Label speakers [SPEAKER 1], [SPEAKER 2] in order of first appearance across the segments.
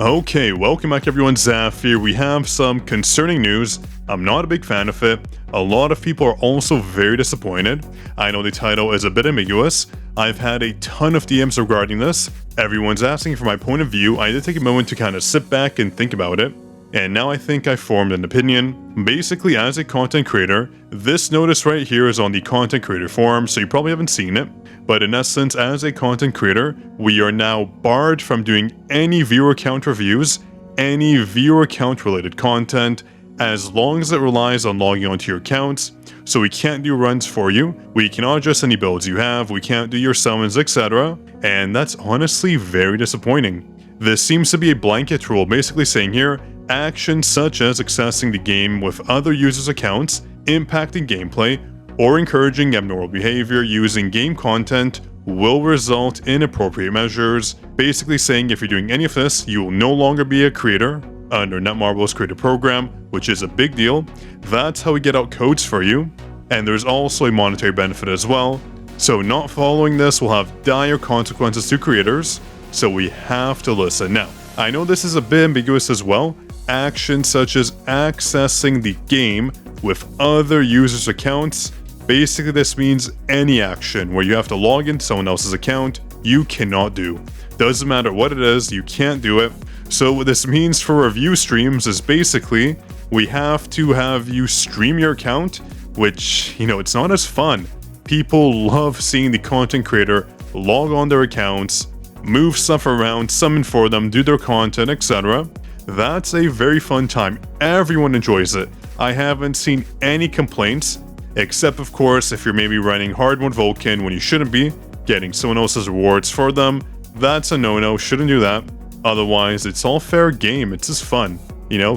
[SPEAKER 1] Okay, welcome back everyone, Zaf here. We have some concerning news. I'm not a big fan of it. A lot of people are also very disappointed. I know the title is a bit ambiguous. I've had a ton of DMs regarding this. Everyone's asking for my point of view. I did take a moment to kind of sit back and think about it. And now I think I formed an opinion. Basically, as a content creator, this notice right here is on the content creator forum, so you probably haven't seen it. But in essence, as a content creator, we are now barred from doing any viewer count reviews, any viewer count related content, as long as it relies on logging onto your accounts. So we can't do runs for you, we cannot adjust any builds you have, we can't do your summons, etc. And that's honestly very disappointing. This seems to be a blanket rule, basically saying here, actions such as accessing the game with other users' accounts, impacting gameplay, or encouraging abnormal behavior using game content will result in appropriate measures. Basically saying if you're doing any of this, you will no longer be a creator under NETMARBLE's creator program, which is a big deal. That's how we get out codes for you. And there's also a monetary benefit as well. So not following this will have dire consequences to creators, so we have to listen. Now, I know this is a bit ambiguous as well. Actions such as accessing the game with other users' accounts. Basically, this means any action where you have to log into someone else's account, you cannot do. Doesn't matter what it is, you can't do it. So what this means for review streams is basically, we have to have you stream your account, which, it's not as fun. People love seeing the content creator log on their accounts, move stuff around, summon for them, do their content, etc. That's a very fun time. Everyone enjoys it. I haven't seen any complaints. Except of course if you're maybe running hard mode Vulcan when you shouldn't be, getting someone else's rewards for them, that's a no-no, shouldn't do that. Otherwise, it's all fair game, it's just fun.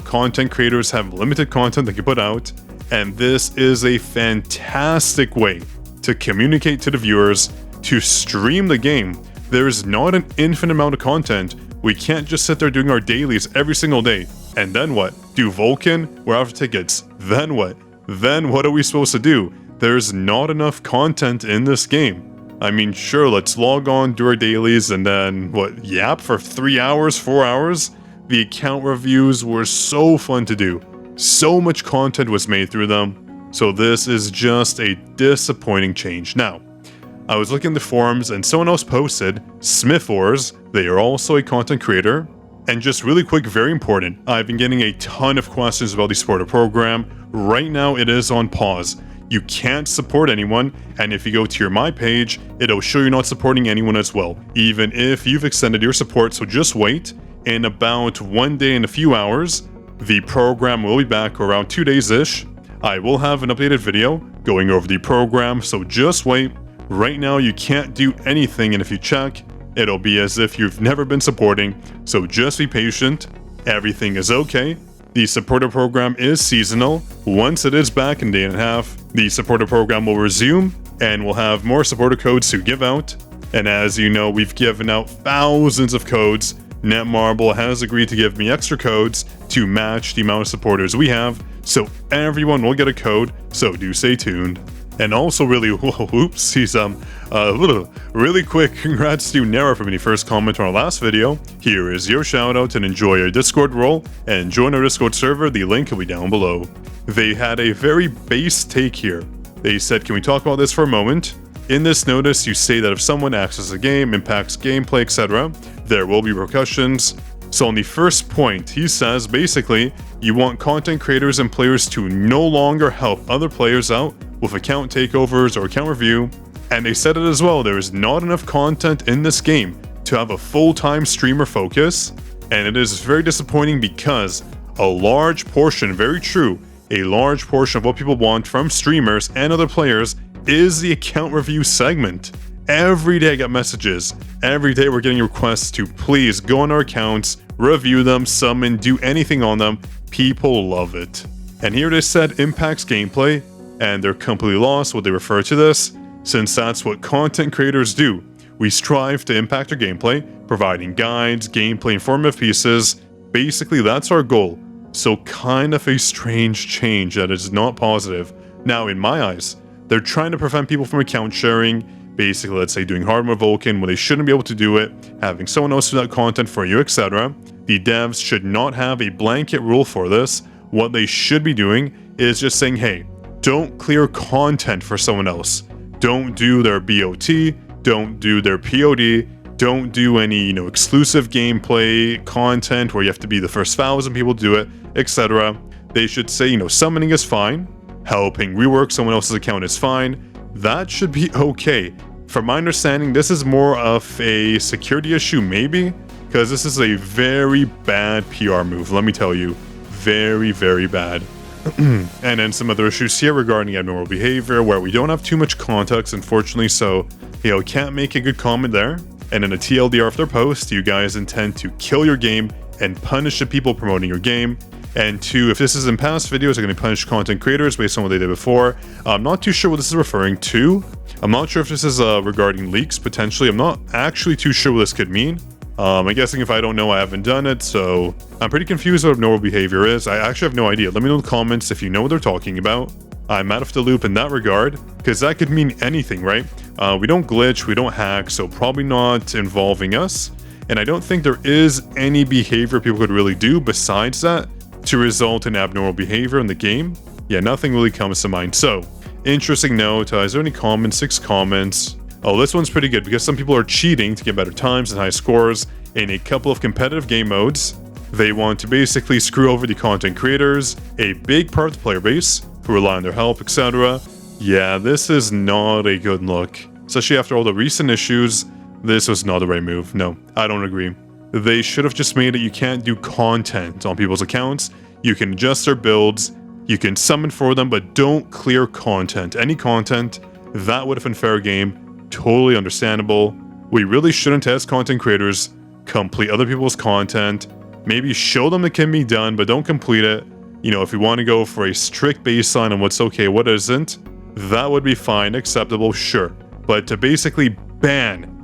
[SPEAKER 1] Content creators have limited content they can put out, and this is a fantastic way to communicate to the viewers, to stream the game. There's not an infinite amount of content. We can't just sit there doing our dailies every single day. And then what? Do Vulcan? We're out for tickets. Then what? Then what are we supposed to do? There's not enough content in this game. I mean, sure, let's log on, do our dailies, and then, yap for 3 hours, 4 hours? The account reviews were so fun to do. So much content was made through them. So this is just a disappointing change. Now, I was looking at the forums and someone else posted, Smithors, they are also a content creator. And just really quick, very important, I've been getting a ton of questions about the supporter program. Right now it is on pause. You can't support anyone, and if you go to your My page, it'll show you're not supporting anyone as well, even if you've extended your support, so just wait. In about 1 day and a few hours, the program will be back around 2 days-ish. I will have an updated video going over the program, so just wait. Right now you can't do anything, and if you check, it'll be as if you've never been supporting, so just be patient. Everything is okay. The supporter program is seasonal. Once it is back in a day and a half, the supporter program will resume, and we'll have more supporter codes to give out. And as you know, we've given out thousands of codes. NETMARBLE has agreed to give me extra codes to match the amount of supporters we have, so everyone will get a code, so do stay tuned. And also really, really quick, congrats to Nara for being the first comment on our last video. Here is your shout out and enjoy our Discord role and join our Discord server, the link will be down below. They had a very base take here. They said, can we talk about this for a moment? In this notice, you say that if someone accesses a game, impacts gameplay, etc., there will be repercussions. So on the first point, he says basically, you want content creators and players to no longer help other players out with account takeovers or account review. And they said it as well, there is not enough content in this game to have a full-time streamer focus. And it is very disappointing because a large portion, very true, a large portion of what people want from streamers and other players is the account review segment. Every day I get messages. Every day we're getting requests to please go on our accounts, review them, summon, do anything on them. People love it. And here they said impacts gameplay, and they're completely lost what they refer to this, since that's what content creators do. We strive to impact our gameplay, providing guides, gameplay, informative pieces. Basically, that's our goal. So kind of a strange change that is not positive. Now, in my eyes, they're trying to prevent people from account sharing, basically, let's say doing hard mode Vulcan when they shouldn't be able to do it, having someone else do that content for you, etc. The devs should not have a blanket rule for this. What they should be doing is just saying, hey, don't clear content for someone else. Don't do their BOT, don't do their POD, don't do any, exclusive gameplay content where you have to be the first 1,000 people to do it, etc. They should say, summoning is fine, helping rework someone else's account is fine. That should be okay. From my understanding, this is more of a security issue, maybe, because this is a very bad PR move, let me tell you. Very, very bad. And then some other issues here regarding abnormal behavior where we don't have too much context, unfortunately, so, can't make a good comment there. And in a TLDR of their post, you guys intend to kill your game and punish the people promoting your game. And 2, if this is in past videos, they're going to punish content creators based on what they did before. I'm not too sure what this is referring to. I'm not sure if this is regarding leaks, potentially. I'm not actually too sure what this could mean. I'm guessing if I don't know, I haven't done it, so I'm pretty confused what abnormal behavior is. I actually have no idea. Let me know in the comments if you know what they're talking about. I'm out of the loop in that regard, because that could mean anything, right? We don't glitch, we don't hack, so probably not involving us. And I don't think there is any behavior people could really do besides that to result in abnormal behavior in the game. Yeah, nothing really comes to mind. So, interesting note, is there any comments? 6 comments. Oh, this one's pretty good because some people are cheating to get better times and high scores in a couple of competitive game modes. They want to basically screw over the content creators, a big part of the player base, who rely on their help, etc. Yeah, this is not a good look. Especially after all the recent issues, this was not the right move. No, I don't agree. They should have just made it you can't do content on people's accounts. You can adjust their builds, you can summon for them, but don't clear content. Any content, that would have been fair game. Totally understandable. We really shouldn't ask content creators complete other people's content. Maybe show them it can be done, but don't complete it. If you want to go for a strict baseline on what's okay, what isn't, that would be fine, acceptable, sure. But to basically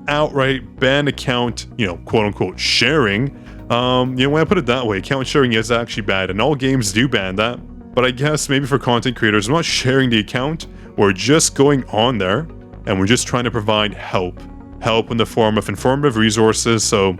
[SPEAKER 1] outright ban account, quote unquote sharing, when I put it that way, account sharing is actually bad, and all games do ban that. But I guess maybe for content creators, we're not sharing the account, we're just going on there, and we're just trying to provide help in the form of informative resources. So,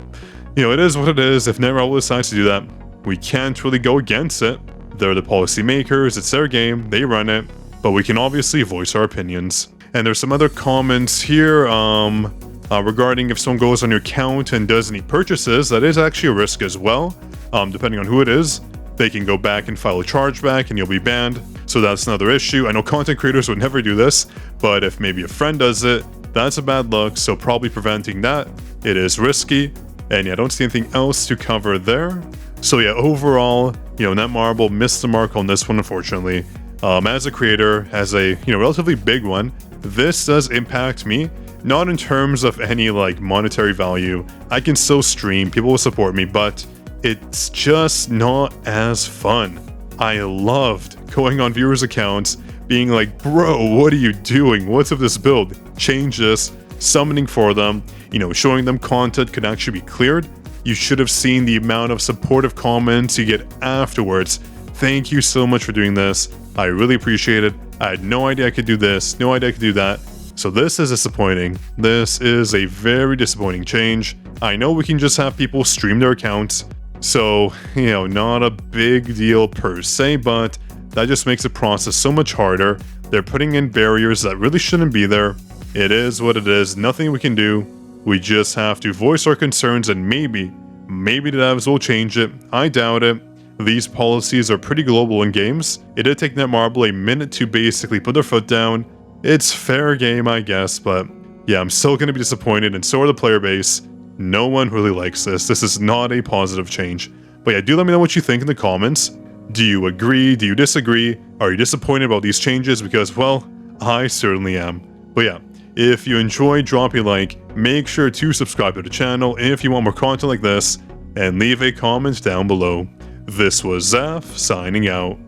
[SPEAKER 1] it is what it is. If NETMARBLE decides to do that, we can't really go against it. They're the policymakers, it's their game, they run it, but we can obviously voice our opinions. And there's some other comments here regarding if someone goes on your account and does any purchases, that is actually a risk as well. Depending on who it is, they can go back and file a chargeback and you'll be banned. So that's another issue. I know content creators would never do this, but if maybe a friend does it, that's a bad look. So probably preventing that, it is risky. And yeah, I don't see anything else to cover there. So yeah, overall, NETMARBLE missed the mark on this one, unfortunately. As a creator, as a relatively big one, this does impact me. Not in terms of any monetary value. I can still stream, people will support me, but it's just not as fun. I loved going on viewers' accounts, being like, bro, what are you doing? What's with this build? Change this, summoning for them, showing them content could actually be cleared. You should have seen the amount of supportive comments you get afterwards. Thank you so much for doing this. I really appreciate it. I had no idea I could do this, no idea I could do that. So this is disappointing. This is a very disappointing change. I know we can just have people stream their accounts, so, not a big deal per se, but that just makes the process so much harder. They're putting in barriers that really shouldn't be there. It is what it is, nothing we can do. We just have to voice our concerns and maybe the devs will change it. I doubt it. These policies are pretty global in games. It did take NETMARBLE a minute to basically put their foot down. It's fair game, I guess, but yeah, I'm still going to be disappointed, and so are the player base. No one really likes this. This is not a positive change. But yeah, do let me know what you think in the comments. Do you agree? Do you disagree? Are you disappointed about these changes? Because, well, I certainly am. But yeah, if you enjoyed, drop a like, make sure to subscribe to the channel if you want more content like this, and leave a comment down below. This was Zaf, signing out.